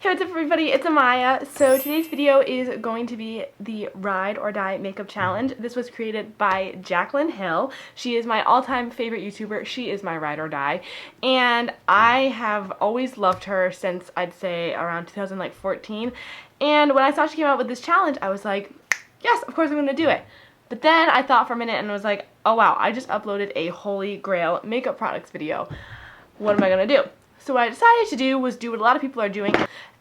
Hey, what's up everybody, it's Amaya. So today's video is going to be the Ride or Die Makeup Challenge. This was created by Jaclyn Hill. She is my all-time favorite YouTuber. She is my ride or die. And I have always loved her since I'd say around 2014. And when I saw she came out with this challenge, I was like, yes, of course I'm going to do it. But then I thought for a minute and was like, oh wow, I just uploaded a Holy Grail makeup products video. What am I going to do? So what I decided to do was do what a lot of people are doing,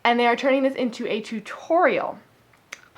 and they are turning this into a tutorial.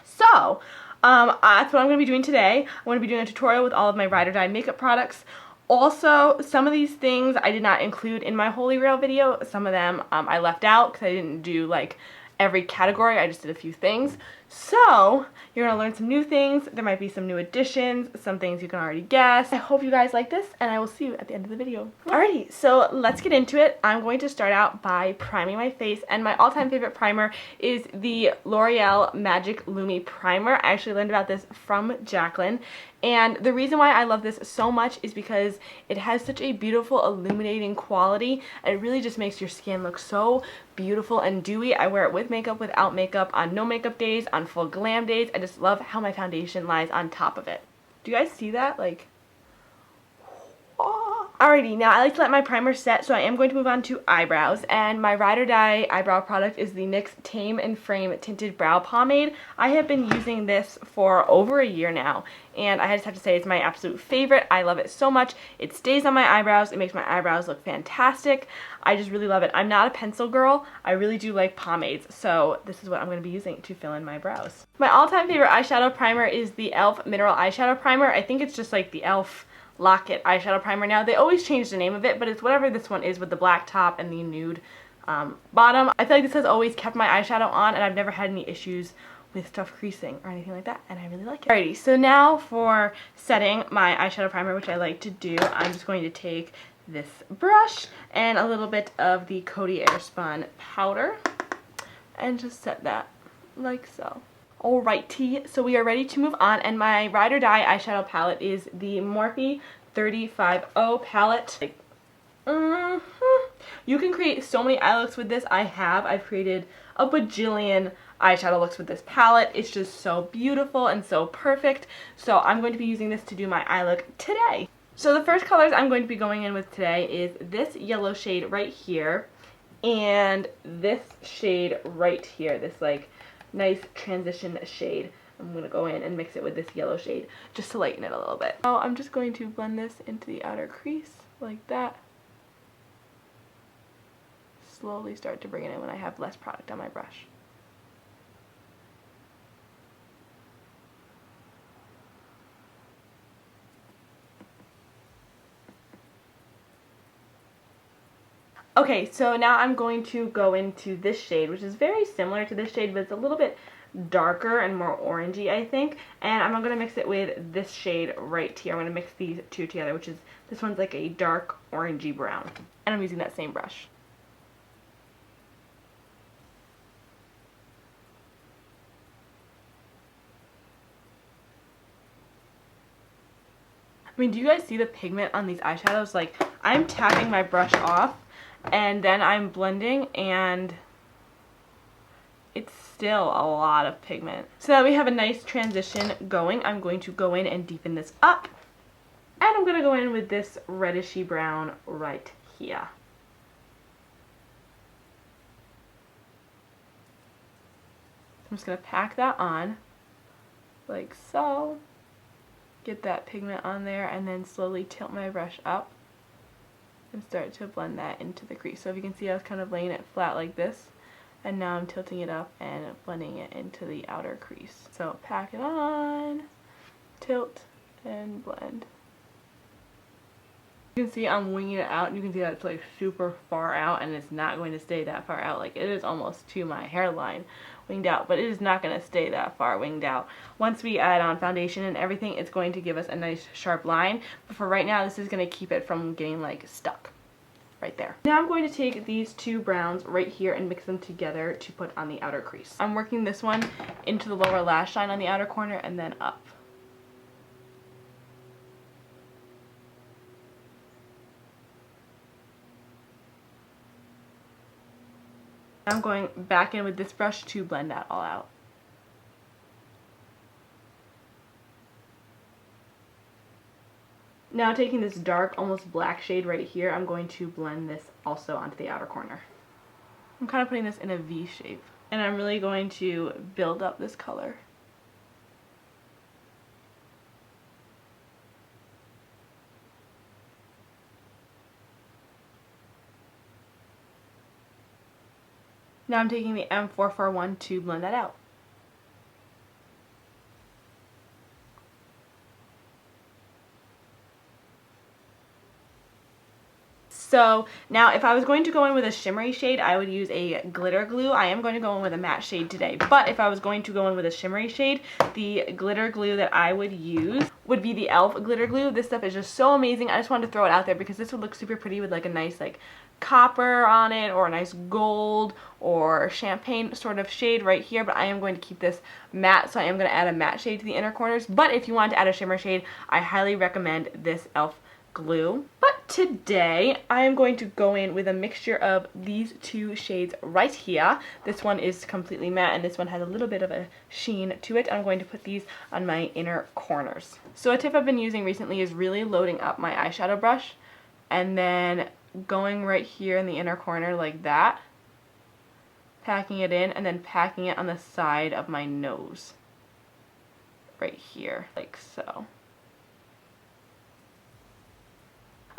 So, that's what I'm going to be doing today. I'm going to be doing a tutorial with all of my Ride or Die makeup products. Also, some of these things I did not include in my Holy Grail video. Some of them I left out because I didn't do like every category. I just did a few things. So, you're going to learn some new things. There might be some new additions, some things you can already guess. I hope you guys like this, and I will see you at the end of the video. Alrighty, so let's get into it. I'm going to start out by priming my face, and my all-time favorite primer is the L'Oreal Magic Lumi Primer. I actually learned about this from Jaclyn, and the reason why I love this so much is because it has such a beautiful illuminating quality, and it really just makes your skin look so beautiful and dewy. I wear it with makeup, without makeup, on no makeup days, on full glam days. I just love how my foundation lies on top of it. Do you guys see that? Like, alrighty, now I like to let my primer set, so I am going to move on to eyebrows, and my Ride or Die eyebrow product is the NYX Tame and Frame Tinted Brow Pomade. I have been using this for over a year now, and I just have to say it's my absolute favorite. I love it so much. It stays on my eyebrows. It makes my eyebrows look fantastic. I just really love it. I'm not a pencil girl. I really do like pomades, so this is what I'm going to be using to fill in my brows. My all-time favorite eyeshadow primer is the e.l.f. Mineral Eyeshadow Primer. I think it's just like the e.l.f. Lock-It eyeshadow primer now. They always change the name of it, but it's whatever this one is with the black top and the nude bottom. I feel like this has always kept my eyeshadow on, and I've never had any issues with stuff creasing or anything like that, and I really like it. Alrighty, so now for setting my eyeshadow primer, which I like to do, I'm just going to take this brush and a little bit of the Coty Airspun powder and just set that like so. Alrighty, so we are ready to move on, and my Ride or Die eyeshadow palette is the Morphe 350 palette. You can create so many eye looks with this. I've created a bajillion eyeshadow looks with this palette. It's just so beautiful and so perfect. So I'm going to be using this to do my eye look today. So the first colors I'm going to be going in with today is this yellow shade right here and this shade right here, this like nice transition shade. I'm going to go in and mix it with this yellow shade just to lighten it a little bit. So I'm just going to blend this into the outer crease like that. Slowly start to bring it in when I have less product on my brush. Okay, so now I'm going to go into this shade, which is very similar to this shade, but it's a little bit darker and more orangey, I think. And I'm going to mix it with this shade right here. I'm going to mix these two together, which is, this one's like a dark orangey brown. And I'm using that same brush. I mean, do you guys see the pigment on these eyeshadows? Like, I'm tapping my brush off, and then I'm blending, and it's still a lot of pigment. So now we have a nice transition going. I'm going to go in and deepen this up, and I'm going to go in with this reddishy brown right here. I'm just going to pack that on like so. Get that pigment on there, and then slowly tilt my brush up and start to blend that into the crease. So if you can see, I was kind of laying it flat like this, and now I'm tilting it up and blending it into the outer crease. So pack it on, tilt, and blend. You can see I'm winging it out, and you can see that it's like super far out, and it's not going to stay that far out. Like, it is almost to my hairline winged out, but it is not going to stay that far winged out. Once we add on foundation and everything, it's going to give us a nice sharp line, but for right now, this is going to keep it from getting like stuck right there. Now I'm going to take these two browns right here and mix them together to put on the outer crease. I'm working this one into the lower lash line on the outer corner and then up. I'm going back in with this brush to blend that all out. Now taking this dark, almost black shade right here, I'm going to blend this also onto the outer corner. I'm kind of putting this in a V shape. And I'm really going to build up this color. Now I'm taking the M441 to blend that out. So now if I was going to go in with a shimmery shade, I would use a glitter glue. I am going to go in with a matte shade today, but if I was going to go in with a shimmery shade, the glitter glue that I would use would be the e.l.f. glitter glue. This stuff is just so amazing. I just wanted to throw it out there because this would look super pretty with like a nice like copper on it or a nice gold or champagne sort of shade right here, but I am going to keep this matte, so I am going to add a matte shade to the inner corners. But if you want to add a shimmer shade, I highly recommend this e.l.f. glue. But today I am going to go in with a mixture of these two shades right here. This one is completely matte and this one has a little bit of a sheen to it. I'm going to put these on my inner corners. So a tip I've been using recently is really loading up my eyeshadow brush and then going right here in the inner corner like that, packing it in, and then packing it on the side of my nose right here like so.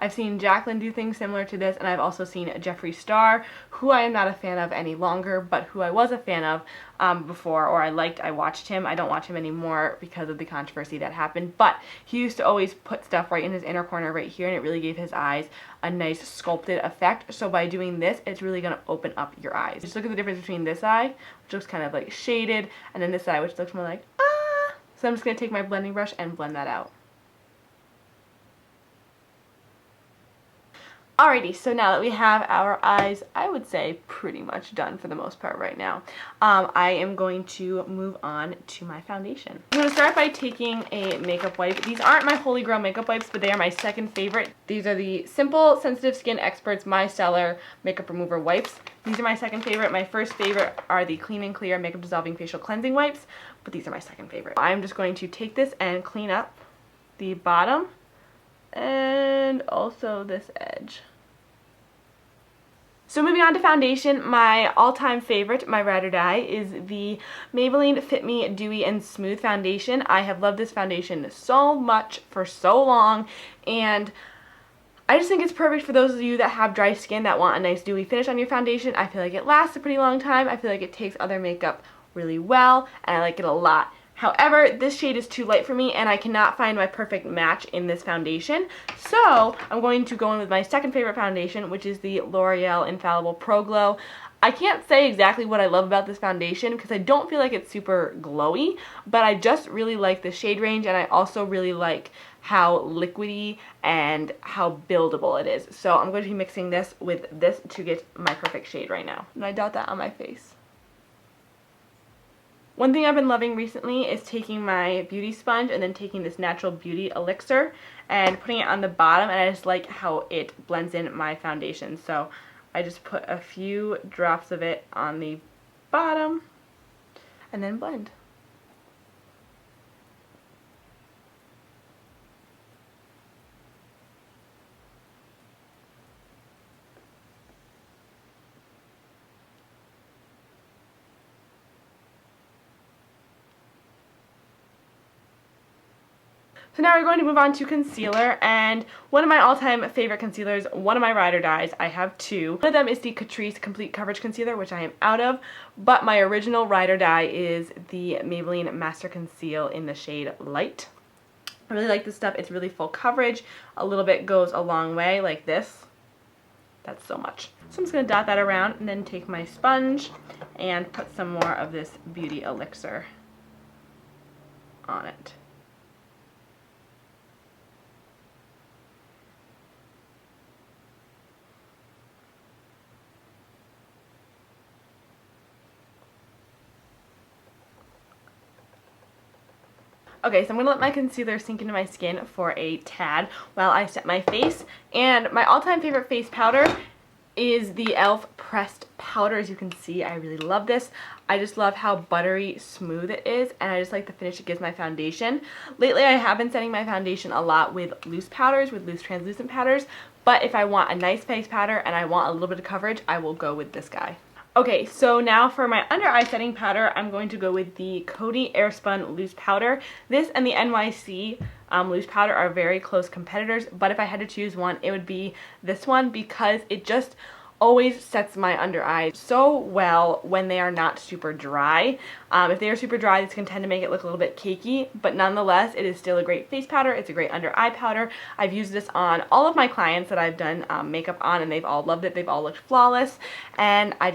I've seen Jaclyn do things similar to this, and I've also seen Jeffree Star, who I am not a fan of any longer, but who I was a fan of before, or I watched him. I don't watch him anymore because of the controversy that happened, but he used to always put stuff right in his inner corner right here, and it really gave his eyes a nice sculpted effect. So by doing this, it's really going to open up your eyes. Just look at the difference between this eye, which looks kind of like shaded, and then this eye, which looks more like, ah! So I'm just going to take my blending brush and blend that out. Alrighty, so now that we have our eyes, I would say pretty much done for the most part right now, I am going to move on to my foundation. I'm going to start by taking a makeup wipe. These aren't my holy grail makeup wipes, but they are my second favorite. These are the Simple Sensitive Skin Experts Micellar Makeup Remover Wipes. These are my second favorite. My first favorite are the Clean and Clear Makeup Dissolving Facial Cleansing Wipes, but these are my second favorite. I'm just going to take this and clean up the bottom and also this edge. So moving on to foundation, my all-time favorite, my ride or die, is the Maybelline Fit Me Dewy and Smooth Foundation. I have loved this foundation so much for so long, and I just think it's perfect for those of you that have dry skin that want a nice dewy finish on your foundation. I feel like it lasts a pretty long time. I feel like it takes other makeup really well, and I like it a lot. However, this shade is too light for me and I cannot find my perfect match in this foundation. So I'm going to go in with my second favorite foundation, which is the L'Oreal Infallible Pro Glow. I can't say exactly what I love about this foundation because I don't feel like it's super glowy, but I just really like the shade range, and I also really like how liquidy and how buildable it is. So I'm going to be mixing this with this to get my perfect shade right now. And I dot that on my face. One thing I've been loving recently is taking my beauty sponge and then taking this Natural Beauty Elixir and putting it on the bottom, and I just like how it blends in my foundation. So I just put a few drops of it on the bottom and then blend. So now we're going to move on to concealer, and one of my all-time favorite concealers, one of my ride or dies, I have two. One of them is the Catrice Complete Coverage Concealer, which I am out of, but my original ride or die is the Maybelline Master Conceal in the shade Light. I really like this stuff. It's really full coverage. A little bit goes a long way, like this. That's so much. So I'm just going to dot that around and then take my sponge and put some more of this Beauty Elixir on it. Okay, so I'm going to let my concealer sink into my skin for a tad while I set my face. And my all-time favorite face powder is the e.l.f. pressed powder. As you can see, I really love this. I just love how buttery smooth it is, and I just like the finish it gives my foundation. Lately, I have been setting my foundation a lot with loose powders, with loose translucent powders, but if I want a nice face powder and I want a little bit of coverage, I will go with this guy. Okay, so now for my under eye setting powder, I'm going to go with the Coty Airspun Loose Powder. This and the NYC Loose Powder are very close competitors, but if I had to choose one, it would be this one because it just always sets my under eyes so well when they are not super dry. If they are super dry, this can tend to make it look a little bit cakey, but nonetheless, it is still a great face powder. It's a great under eye powder. I've used this on all of my clients that I've done makeup on, and they've all loved it. They've all looked flawless, and I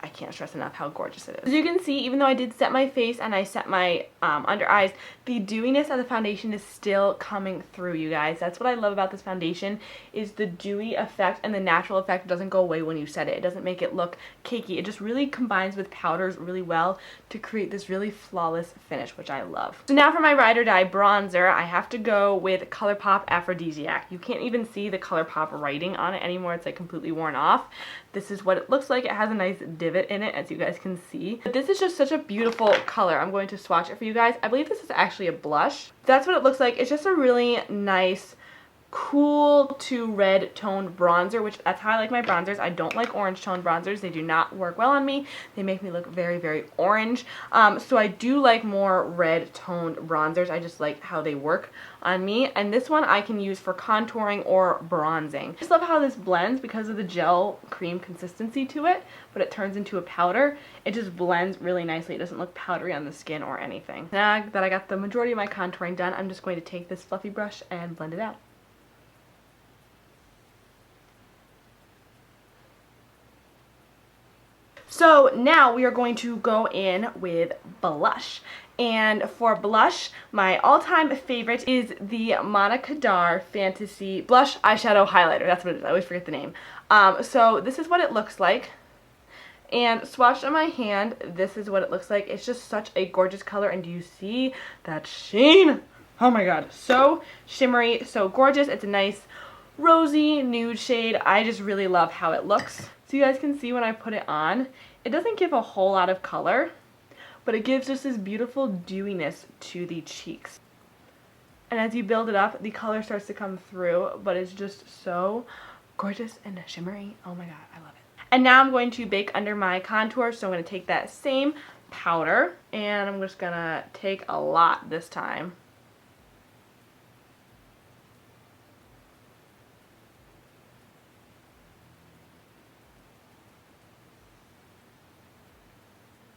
can't stress enough how gorgeous it is. As you can see, even though I did set my face and I set my under eyes, the dewiness of the foundation is still coming through, you guys. That's what I love about this foundation, is the dewy effect and the natural effect doesn't go away when you set it. It doesn't make it look cakey. It just really combines with powders really well to create this really flawless finish, which I love. So now for my Ride or Die bronzer, I have to go with ColourPop Aphrodisiac. You can't even see the ColourPop writing on it anymore. It's like completely worn off. This is what it looks like. It has a nice divot in it, as you guys can see. But this is just such a beautiful color. I'm going to swatch it for you guys. I believe this is actually a blush. That's what it looks like. It's just a really nice, cool to red toned bronzer, which that's how I like my bronzers. I don't like orange toned bronzers. They do not work well on me. They make me look very, very orange. So I do like more red toned bronzers. I just like how they work on me. And this one I can use for contouring or bronzing. I just love how this blends because of the gel cream consistency to it, but it turns into a powder. It just blends really nicely. It doesn't look powdery on the skin or anything. Now that I got the majority of my contouring done, I'm just going to take this fluffy brush and blend it out. So now we are going to go in with blush. And for blush, my all-time favorite is the Monica Kadar Fantasy Blush Eyeshadow Highlighter. That's what it is. I always forget the name. So this is what it looks like. And swatched on my hand, this is what it looks like. It's just such a gorgeous color. And do you see that sheen? Oh my god. So shimmery, so gorgeous. It's a nice rosy nude shade. I just really love how it looks. So you guys can see when I put it on, it doesn't give a whole lot of color, but it gives just this beautiful dewiness to the cheeks. And as you build it up, the color starts to come through, but it's just so gorgeous and shimmery. Oh my god, I love it. And now I'm going to bake under my contour, so I'm going to take that same powder, and I'm just going to take a lot this time.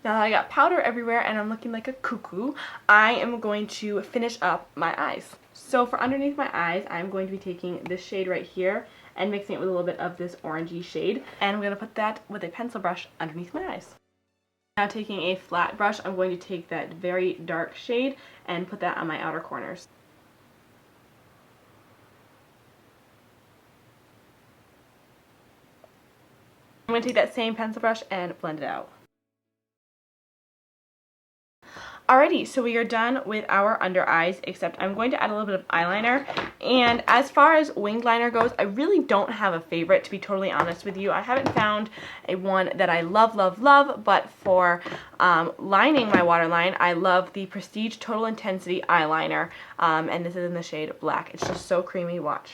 Now that I got powder everywhere and I'm looking like a cuckoo, I am going to finish up my eyes. So for underneath my eyes, I'm going to be taking this shade right here and mixing it with a little bit of this orangey shade. And I'm going to put that with a pencil brush underneath my eyes. Now taking a flat brush, I'm going to take that very dark shade and put that on my outer corners. I'm going to take that same pencil brush and blend it out. Alrighty, so we are done with our under eyes, except I'm going to add a little bit of eyeliner. And as far as winged liner goes, I really don't have a favorite, to be totally honest with you. I haven't found a one that I love, love, love, but for lining my waterline, I love the Prestige Total Intensity eyeliner, and this is in the shade Black. It's just so creamy, watch.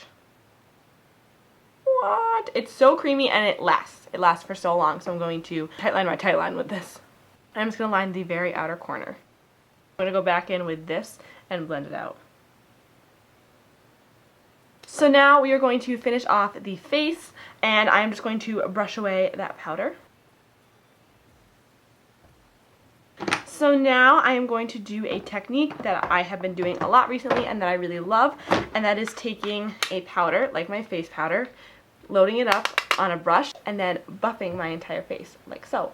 What? It's so creamy and it lasts. It lasts for so long, so I'm going to tightline my tightline with this. I'm just going to line the very outer corner. I'm going to go back in with this and blend it out. So now we are going to finish off the face, and I'm just going to brush away that powder. So now I am going to do a technique that I have been doing a lot recently and that I really love, and that is taking a powder, like my face powder, loading it up on a brush, and then buffing my entire face, like so.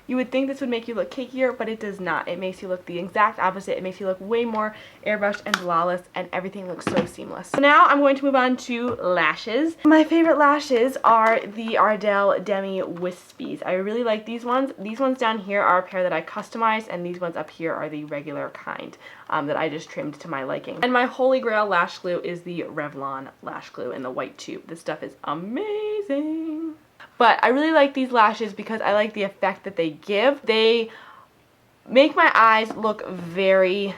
You would think this would make you look cakier, but it does not. It makes you look the exact opposite. It makes you look way more airbrushed and flawless, and everything looks so seamless. So now I'm going to move on to lashes. My favorite lashes are the Ardell Demi Wispies. I really like these ones. These ones down here are a pair that I customized, and these ones up here are the regular kind that I just trimmed to my liking. And my holy grail lash glue is the Revlon lash glue in the white tube. This stuff is amazing. But I really like these lashes because I like the effect that they give. They make my eyes look very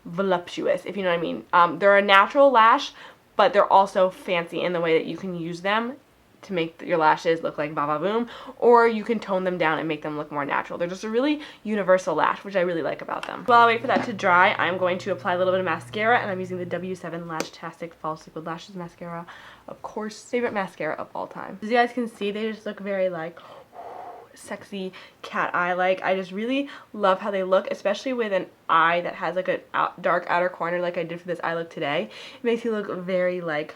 voluptuous, if you know what I mean. They're a natural lash, but they're also fancy in the way that you can use them to make your lashes look like Baba Boom, or you can tone them down and make them look more natural. They're just a really universal lash, which I really like about them. While I wait for that to dry, I'm going to apply a little bit of mascara, and I'm using the W7 Lashtastic False Liquid Lashes Mascara. Of course, favorite mascara of all time. As you guys can see, they just look very like sexy cat eye like. I just really love how they look, especially with an eye that has like a dark outer corner like I did for this eye look today. It makes you look very like,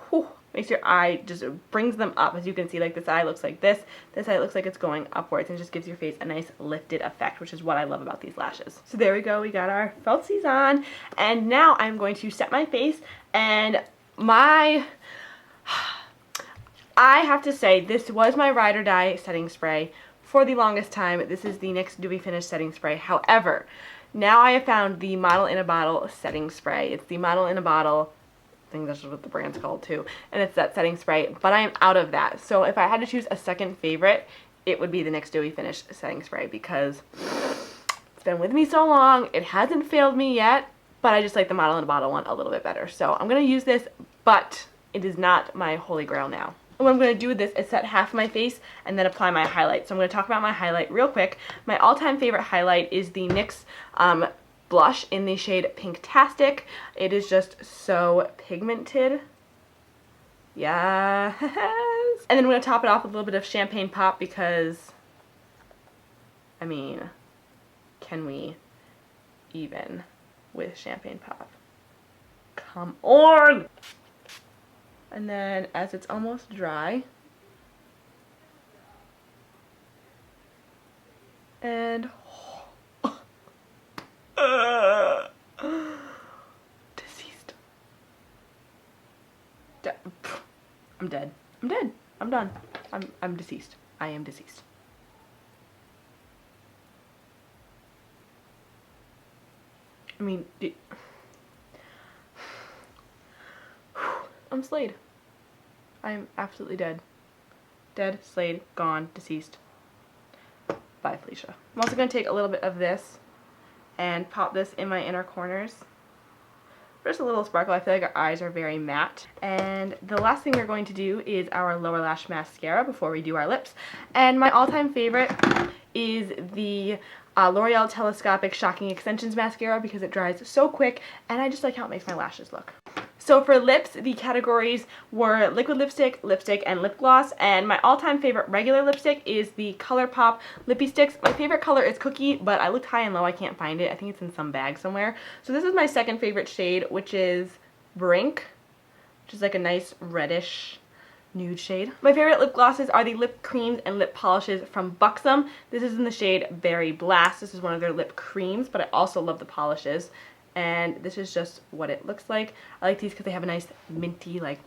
whew, makes your eye, just brings them up. As you can see, like this eye looks like this eye looks like it's going upwards, and just gives your face a nice lifted effect, which is what I love about these lashes. So there we go, we got our feltsies on, and now I'm going to set my face. And I have to say, this was my Ride or Die setting spray for the longest time. This is the NYX Dewy Finish setting spray. However, now I have found the Model in a Bottle setting spray. It's the Model in a Bottle, I think that's what the brand's called too, and it's that setting spray, but I am out of that. So if I had to choose a second favorite, it would be the NYX Dewy Finish setting spray, because it's been with me so long. It hasn't failed me yet, but I just like the Model in a Bottle one a little bit better. So I'm going to use this, but it is not my holy grail now. And what I'm going to do with this is set half my face and then apply my highlight. So I'm going to talk about my highlight real quick. My all-time favorite highlight is the NYX blush in the shade Pinktastic. It is just so pigmented. Yes. And then I'm going to top it off with a little bit of Champagne Pop because, I mean, can we even with Champagne Pop? Come on! And then as it's almost dry, and deceased. I'm dead. I'm dead. I'm done. I'm deceased. I am deceased. I mean, I'm slayed. I'm absolutely dead. Dead, slayed, gone, deceased. Bye, Felicia. I'm also going to take a little bit of this and pop this in my inner corners. Just a little sparkle. I feel like our eyes are very matte. And the last thing we're going to do is our lower lash mascara before we do our lips. And my all-time favorite is the L'Oreal Telescopic Shocking Extensions Mascara because it dries so quick, and I just like how it makes my lashes look. So for lips, the categories were liquid lipstick, lipstick, and lip gloss. And my all-time favorite regular lipstick is the ColourPop Lippy Sticks. My favorite color is Cookie, but I looked high and low. I can't find it. I think it's in some bag somewhere. So this is my second favorite shade, which is Brink, which is like a nice reddish nude shade. My favorite lip glosses are the lip creams and lip polishes from Buxom. This is in the shade Berry Blast. This is one of their lip creams, but I also love the polishes. And this is just what it looks like. I like these because they have a nice minty, like,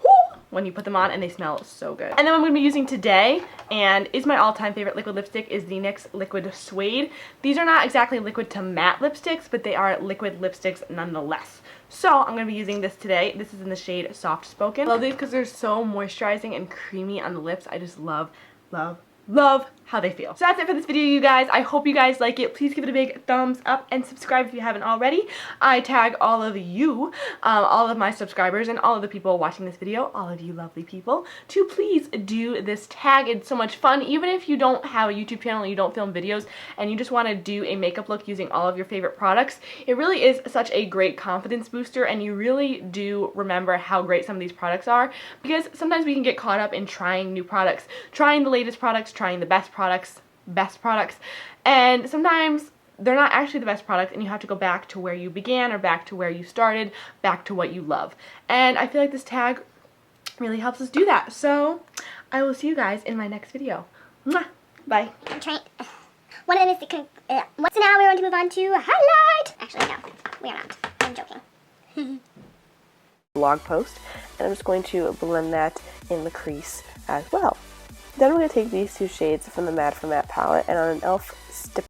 whoo, when you put them on, and they smell so good. And then what I'm going to be using today, and is my all-time favorite liquid lipstick, is the NYX Liquid Suede. These are not exactly liquid to matte lipsticks, but they are liquid lipsticks nonetheless. So I'm going to be using this today. This is in the shade Soft Spoken. I love these because they're so moisturizing and creamy on the lips. I just love, love, love how they feel. So that's it for this video, you guys. I hope you guys like it. Please give it a big thumbs up and subscribe if you haven't already. I tag all of you, all of my subscribers, and all of the people watching this video, all of you lovely people, to please do this tag. It's so much fun. Even if you don't have a YouTube channel and you don't film videos and you just want to do a makeup look using all of your favorite products, it really is such a great confidence booster, and you really do remember how great some of these products are, because sometimes we can get caught up in trying new products, trying the latest products, trying the best products, and sometimes they're not actually the best product, and you have to go back to where you began, or back to where you started, back to what you love. And I feel like this tag really helps us do that. So I will see you guys in my next video. Mwah! Bye. I'm trying. One of them is the. What's now? We're going to move on to highlight. Actually, no, we are not. I'm joking. Blog post, and I'm just going to blend that in the crease as well. Then I'm going to take these two shades from the Mad for Matte palette, and on an e.l.f.